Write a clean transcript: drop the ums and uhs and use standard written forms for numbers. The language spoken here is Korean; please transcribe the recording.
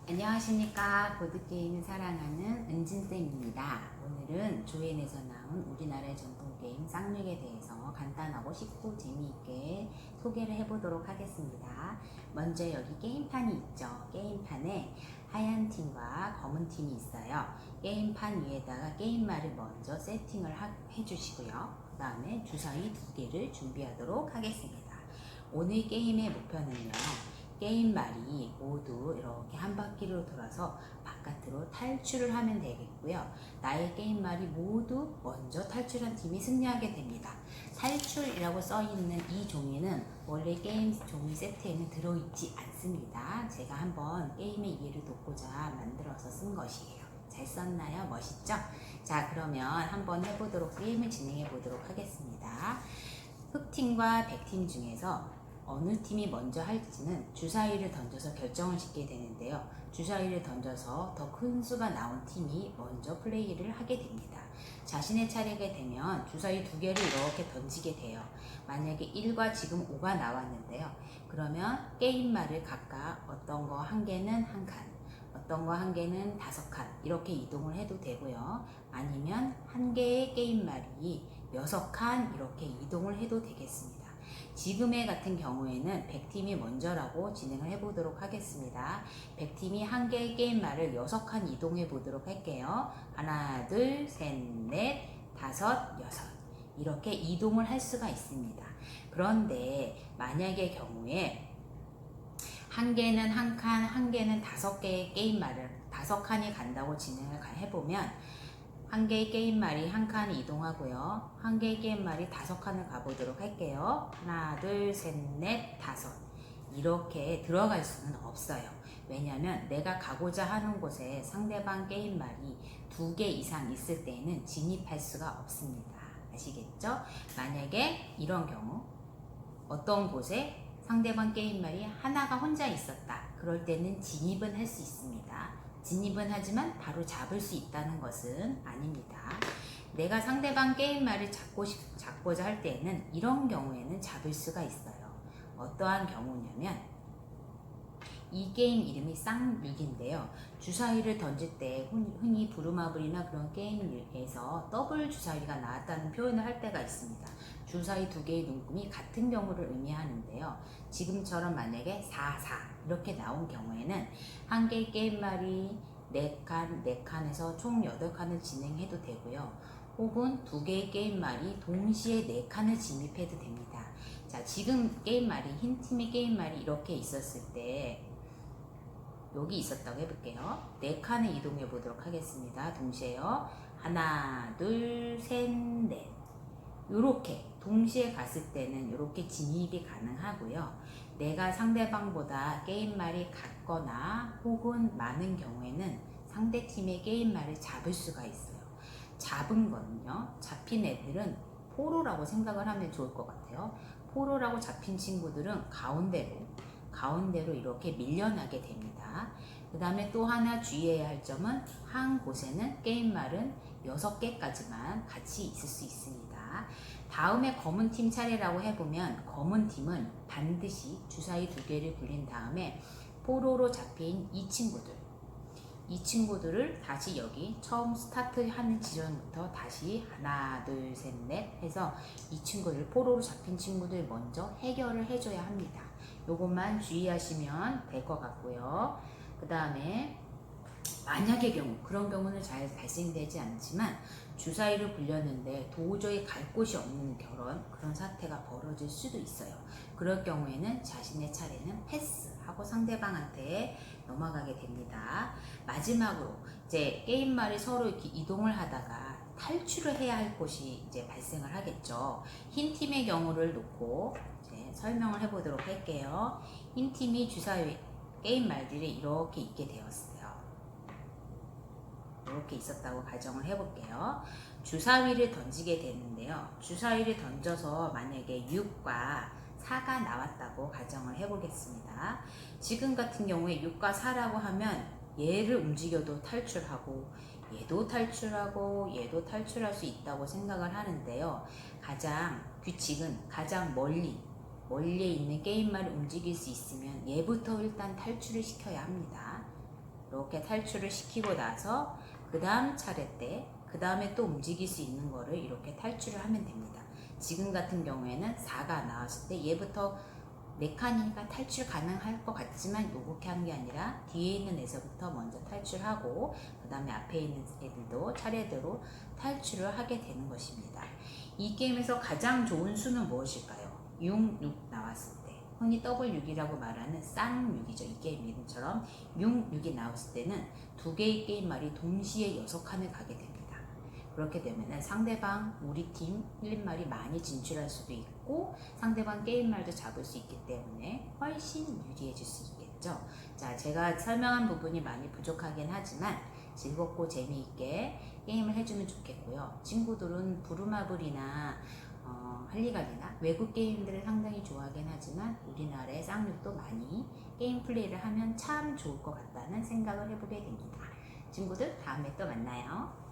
안녕하십니까. 보드게임을 사랑하는 은진쌤입니다. 오늘은 조엔에서 나온 우리나라의 전통게임 쌍육에 대해서 간단하고 쉽고 재미있게 소개를 해보도록 하겠습니다. 먼저 여기 게임판이 있죠. 게임판에 하얀 팀과 검은 팀이 있어요. 게임판 위에다가 게임말을 먼저 세팅을 해주시고요. 그 다음에 주사위 2개를 준비하도록 하겠습니다. 오늘 게임의 목표는요. 게임말이 모두 이렇게 한 바퀴로 돌아서 바깥으로 탈출을 하면 되겠고요. 나의 게임말이 모두 먼저 탈출한 팀이 승리하게 됩니다. 탈출이라고 써있는 이 종이는 원래 게임 종이 세트에는 들어있지 않습니다. 제가 한번 게임의 이해를 돕고자 만들어서 쓴 것이에요. 잘 썼나요? 멋있죠? 자, 그러면 한번 게임을 진행해 보도록 하겠습니다. 흑팀과 백팀 중에서 어느 팀이 먼저 할지는 주사위를 던져서 결정을 짓게 되는데요. 주사위를 던져서 더 큰 수가 나온 팀이 먼저 플레이를 하게 됩니다. 자신의 차례가 되면 주사위 2개를 이렇게 던지게 돼요. 만약에 1과 지금 5가 나왔는데요. 그러면 게임말을 각각 어떤 거 한 개는 한 칸, 어떤 거 한 개는 5칸 이렇게 이동을 해도 되고요. 아니면 한 개의 게임말이 6칸 이렇게 이동을 해도 되겠습니다. 지금의 같은 경우에는 100팀이 먼저라고 진행을 해보도록 하겠습니다. 100팀이 한 개의 게임말을 6칸 이동해 보도록 할게요. 하나, 둘, 셋, 넷, 다섯, 여섯 이렇게 이동을 할 수가 있습니다. 그런데 만약의 경우에 한 개는 한 칸, 한 개는 5개의 게임말을 5칸이 간다고 진행을 해보면 한 개의 게임말이 한 칸 이동하고요. 한 개의 게임말이 5칸을 가보도록 할게요. 하나, 둘, 셋, 넷, 다섯 이렇게 들어갈 수는 없어요. 왜냐하면 내가 가고자 하는 곳에 상대방 게임말이 2개 이상 있을 때에는 진입할 수가 없습니다. 아시겠죠? 만약에 이런 경우 어떤 곳에 상대방 게임말이 하나가 혼자 있었다. 그럴 때는 진입은 할 수 있습니다. 진입은 하지만 바로 잡을 수 있다는 것은 아닙니다. 내가 상대방 게임말을 잡고자 할 때에는 이런 경우에는 잡을 수가 있어요. 어떠한 경우냐면 이 게임 이름이 쌍육인데요. 주사위를 던질 때 흔히 부루마블이나 그런 게임에서 더블 주사위가 나왔다는 표현을 할 때가 있습니다. 주사위 2개의 눈금이 같은 경우를 의미하는데요. 지금처럼 만약에 4, 4 이렇게 나온 경우에는 한 개의 게임말이 4칸, 4칸에서 총 8칸을 진행해도 되고요. 혹은 2개의 게임말이 동시에 4칸을 진입해도 됩니다. 자, 지금 게임말이 흰 팀의 게임말이 이렇게 있었을 때 여기 있었다고 해볼게요. 4칸을 이동해 보도록 하겠습니다. 동시에요. 하나, 둘, 셋, 넷 이렇게 동시에 갔을 때는 이렇게 진입이 가능하고요. 내가 상대방보다 게임말이 같거나 혹은 많은 경우에는 상대팀의 게임말을 잡을 수가 있어요. 잡은 거는요. 잡힌 애들은 포로라고 생각을 하면 좋을 것 같아요. 포로라고 잡힌 친구들은 가운데로 이렇게 밀려나게 됩니다. 그 다음에 또 하나 주의해야 할 점은 한 곳에는 게임말은 6개까지만 같이 있을 수 있습니다. 다음에 검은 팀 차례라고 해보면 검은 팀은 반드시 주사위 2개를 굴린 다음에 포로로 잡힌 이 친구들을 다시 여기 처음 스타트하는 지점부터 다시 하나, 둘, 셋, 넷 해서 이 친구들 포로로 잡힌 친구들 먼저 해결을 해줘야 합니다. 요것만 주의하시면 될 것 같고요. 그 다음에 만약의 경우 그런 경우는 잘 발생되지 않지만 주사위를 굴렸는데 도저히 갈 곳이 없는 그런 사태가 벌어질 수도 있어요. 그럴 경우에는 자신의 차례는 패스하고 상대방한테 넘어가게 됩니다. 마지막으로 이제 게임말이 서로 이렇게 이동을 하다가 탈출을 해야 할 곳이 이제 발생을 하겠죠. 흰 팀의 경우를 놓고 이제 설명을 해보도록 할게요. 흰 팀이 주사위 게임말들이 이렇게 있게 되었어요. 이렇게 있었다고 가정을 해볼게요. 주사위를 던지게 되는데요. 주사위를 던져서 만약에 6과 4가 나왔다고 가정을 해보겠습니다. 지금 같은 경우에 6과 4라고 하면 얘를 움직여도 탈출하고 얘도 탈출하고 얘도 탈출할 수 있다고 생각을 하는데요. 규칙은 가장 멀리에 있는 게임말을 움직일 수 있으면 얘부터 일단 탈출을 시켜야 합니다. 이렇게 탈출을 시키고 나서 그 다음 차례 때 그 다음에 또 움직일 수 있는 거를 이렇게 탈출을 하면 됩니다. 지금 같은 경우에는 4가 나왔을 때 얘부터 4칸이니까 탈출 가능할 것 같지만 이렇게 하는 게 아니라 뒤에 있는 애서부터 먼저 탈출하고 그 다음에 앞에 있는 애들도 차례대로 탈출을 하게 되는 것입니다. 이 게임에서 가장 좋은 수는 무엇일까요? 6, 6 나왔을 때 흔히 W6이라고 말하는 쌍6이죠. 이 게임 이름처럼 6, 6이 나왔을 때는 두 개의 게임말이 동시에 6칸을 가게 됩니다. 그렇게 되면 상대방 우리 팀 힐링말이 많이 진출할 수도 있고 상대방 게임말도 잡을 수 있기 때문에 훨씬 유리해질 수 있겠죠. 자, 제가 설명한 부분이 많이 부족하긴 하지만 즐겁고 재미있게 게임을 해주면 좋겠고요. 친구들은 부루마블이나 할리갈리나 외국 게임들을 상당히 좋아하긴 하지만 우리나라의 쌍욕도 많이 게임 플레이를 하면 참 좋을 것 같다는 생각을 해보게 됩니다. 친구들 다음에 또 만나요.